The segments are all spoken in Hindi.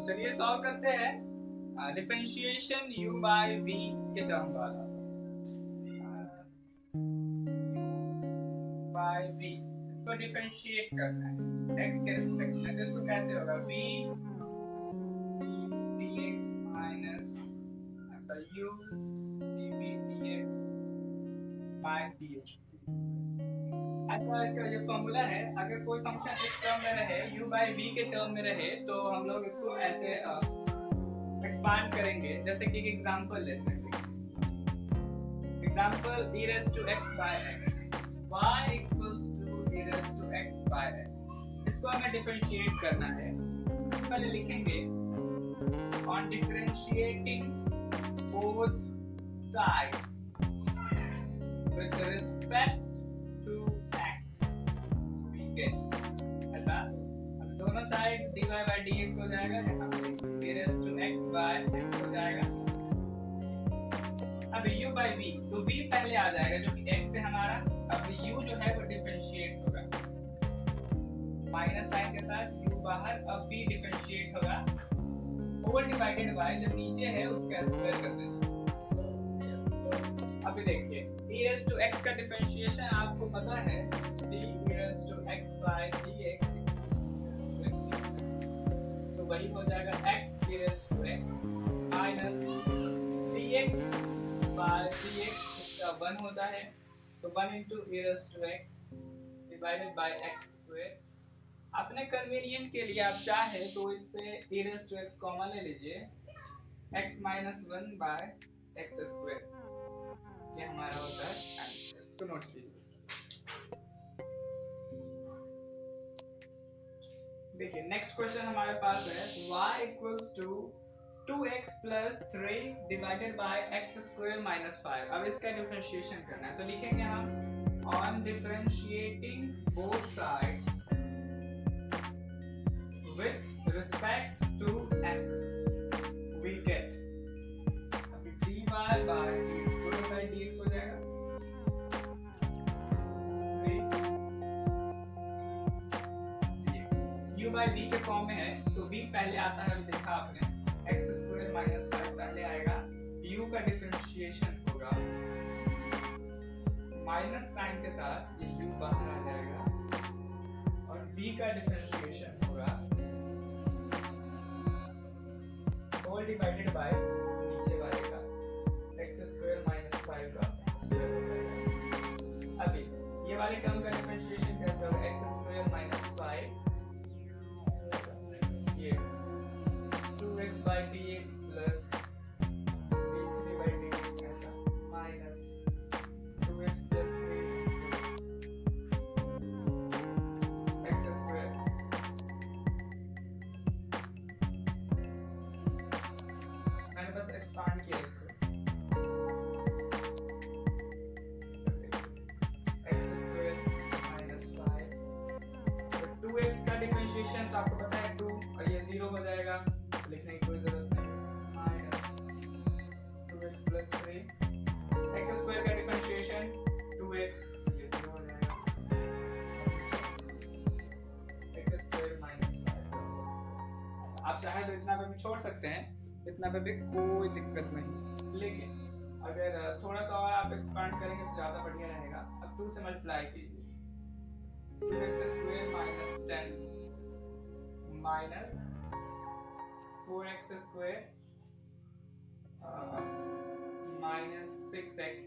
चलिए सॉल्व करते हैं डिफरेंशिएशन u बाय v के टर्म वाला बाय v इसको डिफरेंशिएट करना है x के रिस्पेक्ट में। तो इसको कैसे होगा v dx minus u dv dx by dx। अच्छा, इसका जो फॉर्मूला है, अगर कोई फंक्शन इस टर्म में रहे u बाई v के टर्म में रहे तो हम लोग इसको ऐसे एक्सपांड करेंगे। जैसे कि एक एग्जांपल लेते हैं, example e raised to x by x, y equals to e raised to x by x। इसको हमें डिफरेंशिएट करना है। पहले लिखेंगे on differentiating both sides with respect to x we get ऐसा। अब दोनों साइड dy by dx हो जाएगा, यहाँ पे e raised to x by x हो जाएगा। अब u by v, तो v पहले आ जाएगा जो कि x है हमारा। अब u जो है वो डिफरेंशिएट होगा माइनस साइन के साथ, u बाहर। अब v डिफरेंशिएट होगा होल डिवाइडेड बाय जो नीचे है उसका स्क्वायर कर देंगे। अभी देखिए e raised to x का डिफरेंशिएशन आपको पता है, d e raised to x by dx, तो वही हो जाएगा x e raised to x minus dx by dx, इसका 1 होता है तो 1 into e raised to x divided by x square। अपने कन्वीनियंट के लिए आप चाहे तो इससे e raised to x common ले लीजिए, x minus 1 by x square, ये हमारा होता है आंसर। इसको नोट कीजिए। देखिए नेक्स्ट क्वेश्चन हमारे पास है y equals to 2x plus 3 divided by x square minus 5। अब इसका डिफरेंशिएशन करना है तो लिखेंगे हम on differentiating both sides with respect to x we get, अभी dy by दोनों साइड dx हो जाएगा, 3 u by v के फॉर्म में है तो v पहले आता है, अभी देखा आपने x स्क्वायर माइनस 5 पहले आएगा, u का डिफरेंशिएशन होगा माइनस साइन के साथ, ये u बाहर आ जाएगा, और v का डिफरेंशिएशन होगा होल डिवाइडेड बाय नीचे वाले का x स्क्वायर माइनस 5 का स्क्वायर हो जाएगा। अभी ये वाले टर्म का डिफरेंशिएशन कैसे होगा, x square minus 5 2x by dx plus d3 by dx ऐसा minus 2x plus 3 x square। मैंने बस एक्सपांड किया इसको, x square minus 5, 2x का डिफरेंशिएशन तो आपको पता है 2 और ये 0 हो जाएगा, लिखने की कोई जरूरत नहीं, minus 2x plus 3, x square का डिफरेंशिएशन 2x, ये 0 हो जाएगा, x स्क्वायर माइनस 5। आप चाहे तो इतना पे भी छोड़ सकते हैं, इतना पे भी कोई दिक्कत नहीं, लेकिन अगर थोड़ा सा और आप एक्सपांड करेंगे तो ज़्यादा बढ़िया रहेगा। अब 2 से मल्टीप्लाई कीजिए, 2x square minus 10 minus 4x square minus 6x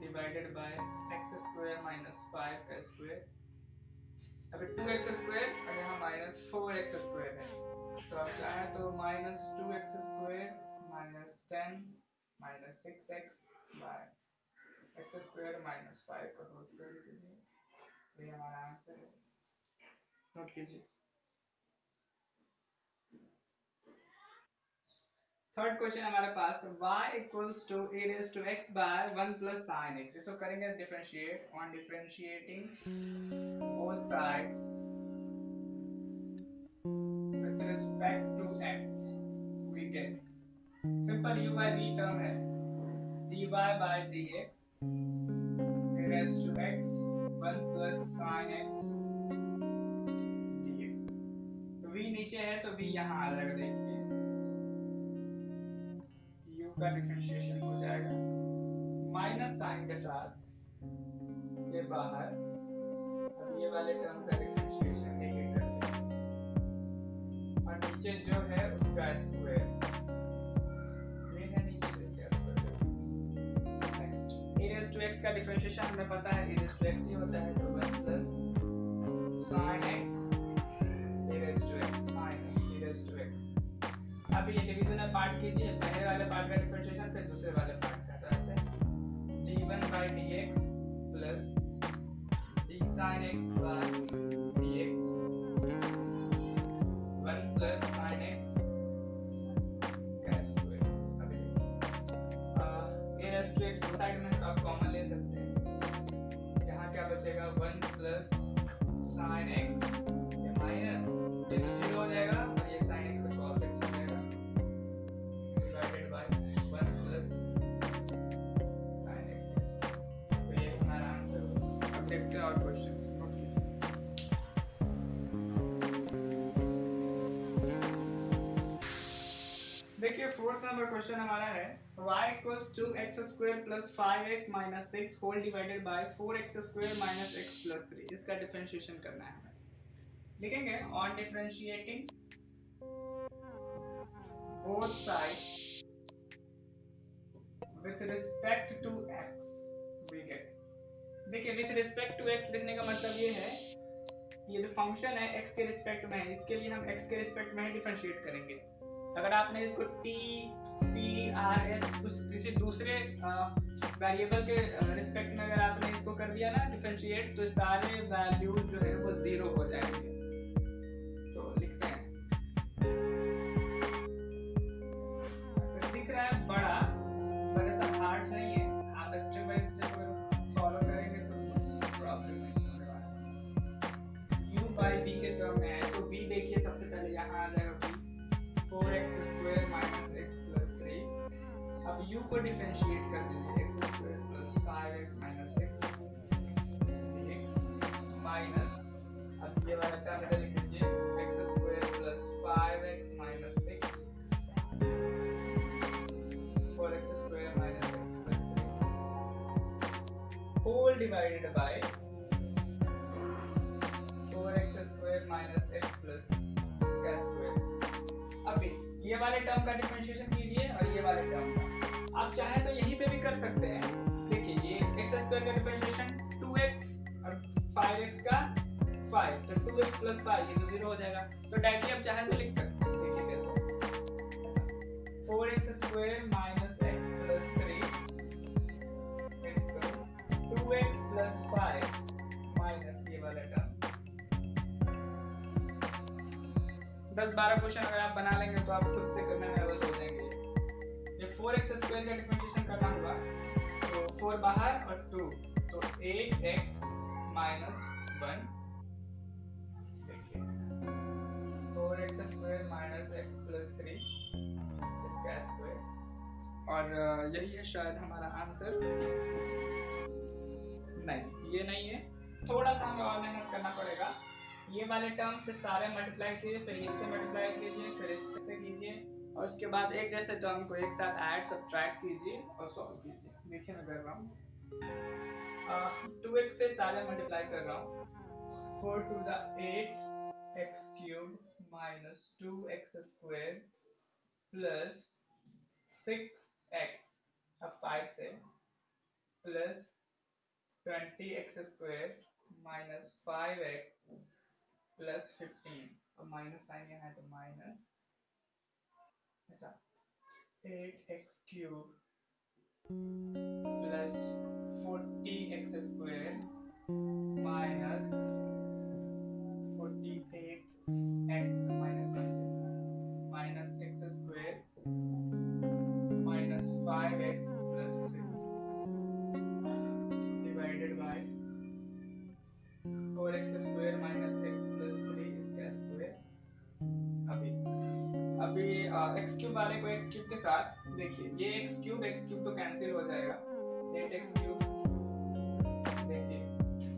divided by x square minus 5 का स्क्वायर। अभी 2x square और यहाँ minus 4x square है, तो आप चाहे तो minus 2x square minus 10 minus 6x by x square minus 5 का होल स्क्वायर कीजिए, तो ये हमारा आंसर है। नोट कीजिए। थर्ड क्वेश्चन हमारे पास y equals to e raised to x by 1 plus sin x। इसको करेंगे differentiate on differentiating both sides with respect to x we get simple u by v term है, dy by dx e raised to x 1 plus sin x dx। v नीचे है तो v यहाँ आ जाएगा। देखिए u का डिफरेंशिएशन हो जाएगा माइनस साइन के साथ के बाहर। अब ये वाले टर्म का डिफरेंशिएशन एक करते हैं और नीचे जो है उसका स्क्वायर, ये है नीचे इसका square. Next e raised to x का डिफरेंशिएशन हमें पता है e raised to x ही होता है, तो 1 plus sin x e raised to x minus e raised to x। अब ये डिवीजन में पार्ट कीजिए, पहले वाले पार्ट का डिफरेंशिएशन फिर दूसरे वाले पार्ट का, तो ऐसे d1 by dx plus d sin x by dx 1 plus sin x का स्क्वायर। अभी a raised to x दो साइड में तो आप कॉमन ले सकते हैं, यहाँ क्या बचेगा 1 प्लस sin x ये माइनस ये तो 0 हो जाएगा और ये sin x का cos x हो जाएगा divided by 1 plus sin x। तो ये हमारा आंसर होगा। अब देखते हैं और क्वेश्चन। देखिए फोर्थ नंबर क्वेश्चन हमारा है y equals to x square plus 5x minus 6 whole divided by 4x square minus x plus 3। इसका डिफरेंशिएशन करना है हमें। लिखेंगे on differentiating both sides with respect to x we get। देखिए with respect to x लिखने का मतलब ये है ये जो फंक्शन है x के रिस्पेक्ट में है, इसके लिए हम x के रिस्पेक्ट में डिफरेंशिएट करेंगे। अगर आपने इसको t p r s किसी दूसरे वेरिएबल के रिस्पेक्ट में अगर आपने इसको कर दिया ना डिफरेंशिएट, तो सारे वैल्यू जो है वो 0 हो जाएंगे। तो लिखते हैं, दिख रहा है बड़ा पर ऐसा हार्ड नहीं है, आप स्टेप बाय स्टेप फॉलो करेंगे तो कुछ प्रॉब्लम नहीं होने वाला। u by v के टर्म में है तो v देखिए सबसे पहले यहाँ आ जाएगा 4x square minus x plus 3। अब u को डिफरेंशिएट कर दीजिए x square plus 5x minus 6 dx minus अब ये वाला टर्म इधर लिख दीजिए x square plus 5x minus 6 4x square minus x plus 3 whole divided by 4x square minus x plus का square। अभी ये वाले टर्म का डिफरेंशिएशन कीजिए और ये वाले टर्म का आप चाहे तो यहीं पे भी कर सकते हैं। देखिए ये x स्क्वायर का डिफरेंशिएशन 2x और 5x का 5, तो 2x plus 5 ये तो 0 हो जाएगा, तो डायरेक्टली आप चाहे तो लिख सकते हैं। देखिए कैसे 4x square minus x plus 3 into 2x plus 5 minus ये वाला टर्म। 10-12 क्वेश्चन अगर आप बना लेंगे तो आप खुद से करने में एबल हो जाएंगे। ये 4x स्क्वायर का डिफरेंशिएशन करना होगा तो 4 बाहर और 2 तो 8x minus 1। देखिए 4x square minus x plus 3 इसका स्क्वायर और यही है शायद हमारा आंसर। नहीं ये नहीं है, थोड़ा सा हमें और मेहनत करना पड़ेगा। ये वाले टर्म से सारे मल्टीप्लाई कीजिए, फिर इससे मल्टीप्लाई कीजिए, फिर इससे कीजिए और उसके बाद एक जैसे टर्म को एक साथ ऐड सब्ट्रैक्ट कीजिए और सॉल्व कीजिए। देखिए मैं कर रहा हूँ 2x से सारे मल्टीप्लाई कर रहा हूँ 4 to the 8x cube minus 2x square plus 6x अब 5 से plus 20x square minus 5x plus 15 और माइनस साइन यहाँ है तो माइनस ऐसा 8x cube plus 40x square minus 48x minus x square minus 5x plus 6 divided by 4x square minus x plus 3 इसका स्क्वायर। अभी x क्यूब वाले को x क्यूब के साथ देखिए, ये x क्यूब तो कैंसिल हो जाएगा, 8x क्यूब देखिए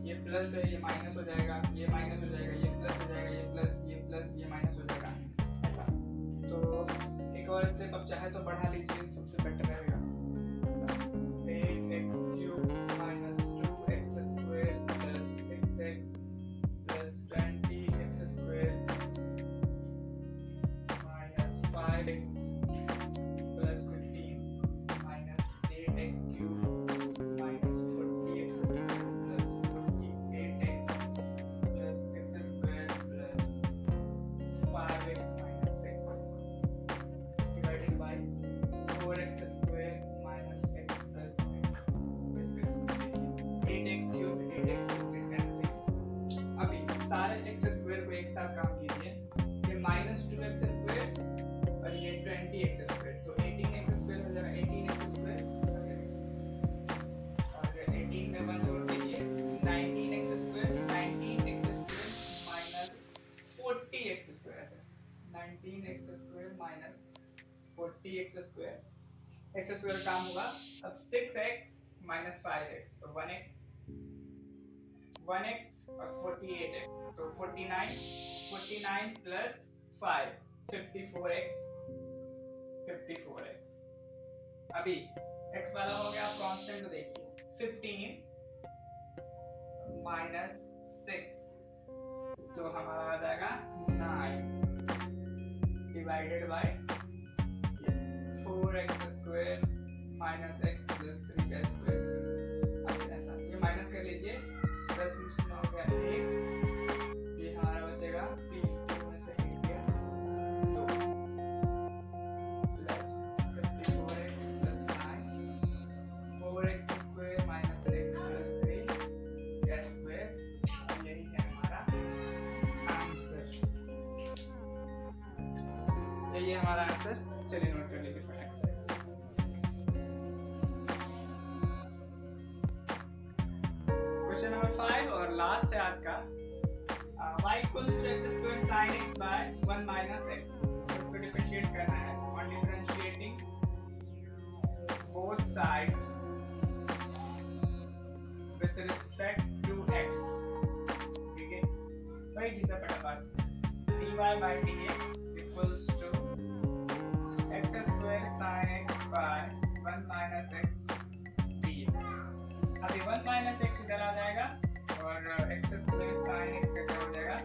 ये प्लस है ये माइनस हो जाएगा, ये माइनस हो जाएगा, ये प्लस हो जाएगा, ये प्लस ये माइनस हो जाएगा। और स्टेप आप चाहे तो बढ़ा लीजिए, सबसे बेटर रहेगा। 8x cube minus 2x square plus 6x plus 20x square minus 5x plus 15 minus 8x cube minus 40x square plus 48x plus x square plus 5x minus 6 divided by 4x square minus x plus 8x cube 8x cube cancel. अभी सारे x स्क्वायर को एक साथ काम कीजिए, ये माइनस 2x स्क्वायर और ये 20x स्क्वायर, तो 18x स्क्वायर हो जाएगा 18x स्क्वायर और 18 में 1 जोड़ दीजिए 19x square, 19x square minus 40x square, ऐसे 19x square minus 40x square, x square काम होगा। अब 6x माइनस 5x तो 1x और 48x तो 49 प्लस 5 54x। अभी x वाला हो गया, आप कांस्टेंट को देखिए 15 माइनस 6 तो हमारा आ जाएगा 9 divided by 4x square minus x plus 3 का स्क्वायर। अब ऐसा ये माइनस कर लीजिए, 10 में हो गया 1, ये हमारा बचेगा 3 में से 1 गया 2 plus 54x plus 9 4x square minus x plus 3 का स्क्वायर। यही है हमारा आंसर, यही है हमारा आंसर। चलिए नोट कर लीजिए नेक्स्ट साइड। क्वेश्चन नंबर 5 और लास्ट है आज का। y equals to x square sin x by 1 minus x, इसको डिफरेंशिएट करना है। On differentiating both sides with respect to x, ठीक है, वही चीज़ फटाफट dy by dx equals to x square sin x by 1 minus x dx। अभी 1 minus x इधर आ जाएगा और x square sin x का क्या हो जाएगा,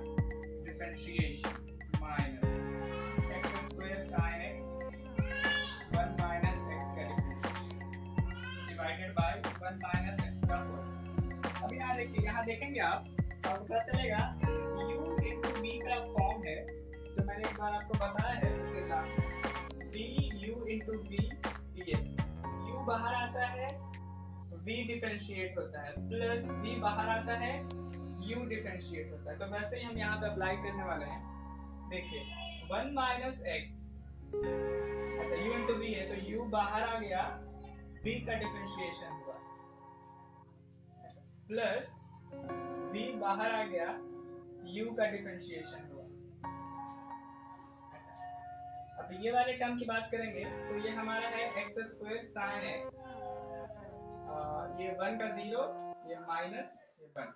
differentiation minus x square sin x 1 minus x का differentiation divided by 1 minus x का होल। अभी यहाँ देखिए, यहाँ देखेंगे आप और पता चलेगा u into v का फॉर्म है, तो मैंने एक बार आपको बताया है उसके क्लास में, du into v dx, u बाहर आता है v डिफरेंशिएट होता है, प्लस v बाहर आता है u डिफरेंशिएट होता है। तो वैसे ही हम यहाँ पे अप्लाई करने वाले हैं। देखिए 1 minus x, अच्छा u into v है तो u बाहर आ गया, v का डिफरेंशिएशन हुआ, प्लस v बाहर आ गया, u का डिफरेंशिएशन हुआ। अब ये वाले टर्म की बात करेंगे तो ये हमारा है x स्क्वायर sin x, ये 1 का 0, ये माइनस ये 1।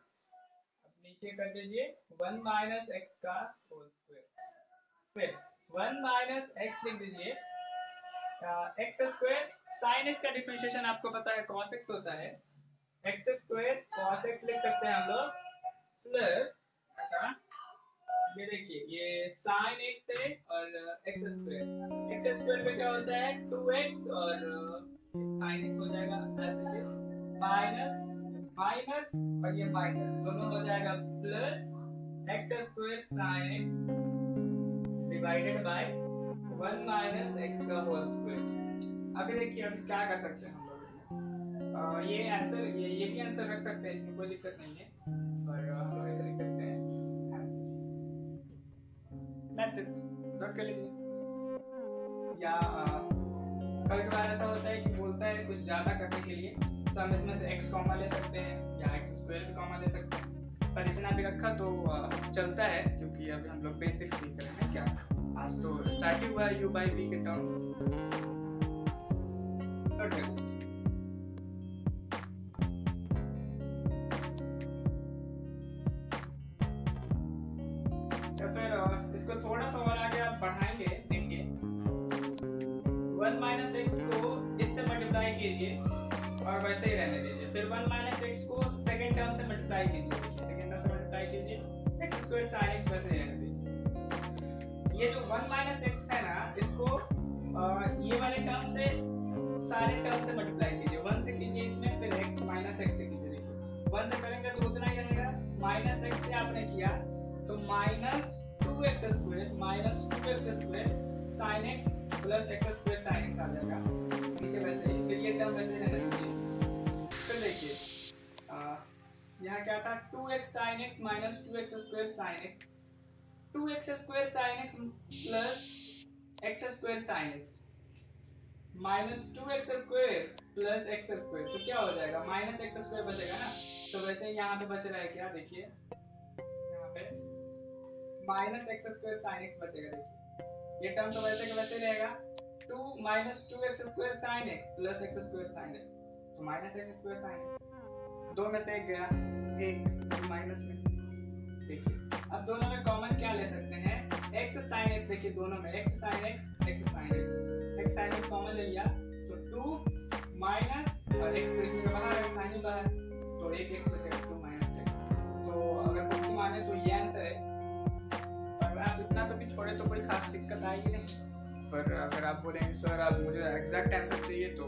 अब नीचे कर दीजिए 1 minus x का होल स्क्वायर, फिर 1 minus x लिख दीजिए, x स्क्वायर sin x का डिफरेंशिएशन आपको पता है cos x होता है, x स्क्वायर cos x लिख सकते हैं हम लोग, प्लस ये देखिए ये sin x है और x स्क्वायर पे क्या होता है 2x और sin x हो जाएगा माइनस माइनस और ये माइनस दोनों हो जाएगा plus x square sin x divided by 1 minus x का होल स्क्वायर। अभी देखिए अब क्या कर सकते हैं हम लोग इसमें, ये आंसर ये भी आंसर रख सकते हैं, इसमें कोई दिक्कत नहीं है, और हम लोग ऐसे लिख सकते हैं आंसर। That's it, नोट कर लीजिए। या कभी कभार ऐसा होता है कि बोलता है कुछ ज़्यादा करने के लिए, तो हम इसमें से x कॉमा ले सकते हैं या x स्क्वायर भी कॉमा ले सकते हैं, पर इतना भी रखा तो चलता है, क्योंकि अभी हम लोग बेसिक सीख रहे हैं। क्या आज तो स्टार्टिंग हुआ है u by v के टर्म्स। तो फिर इसको थोड़ा सा और आगे आप बढ़ाएंगे, देखिए वैसे ही रहने दीजिए। फिर 1 माइनस एक्स को सेकेंड टर्म से मल्टीप्लाई कीजिए, सेकेंड टर्म से मल्टीप्लाई कीजिए, एक्स स्क्वायर साइन एक्स वैसे ही रहने दीजिए। ये जो 1 माइनस एक्स है ना, इसको ये वाले टर्म से सारे टर्म से मल्टीप्लाई कीजिए, 1 से कीजिए इसमें, फिर एक माइनस एक्स से कीजिए। देखिए 1 से करेंगे तो उतना ही रहेगा, माइनस एक्स से आपने किया तो minus 2x square minus 2x square sine X plus X square sine X आ जाएगा नीचे वैसे ही। फिर ये टर्म वैसे रहने दीजिए। फिर देखिए यहाँ क्या था, 2x sine x minus 2x square sine x, 2x square sine X plus X square sine x minus 2x square plus X square, तो क्या हो जाएगा, माइनस एक्स स्क्वायर बचेगा ना। तो वैसे ही यहाँ पे बच रहा है क्या, देखिए यहाँ पे minus X square sine x बचेगा। देखिए ये टर्म तो वैसे का वैसे रहेगा, 2 minus 2x square sine X plus X square sine X, तो minus X square sine X, दो में से एक गया, एक माइनस में। देखिए अब दोनों में कॉमन क्या ले सकते हैं, x साइन एक्स। देखिए दोनों में x sine x, x sine x, x sine x common ले लिया तो 2 माइनस और x तो इसमें बाहर है, साइन ही बाहर, तो एक x बचेगा 2 माइनस x। तो अगर कुछ माने तो ये आंसर है। पर आप इतना पे भी छोड़े तो कोई खास दिक्कत आएगी नहीं, पर अगर आप बोलेंगे सर आप मुझे एग्जैक्ट आंसर चाहिए तो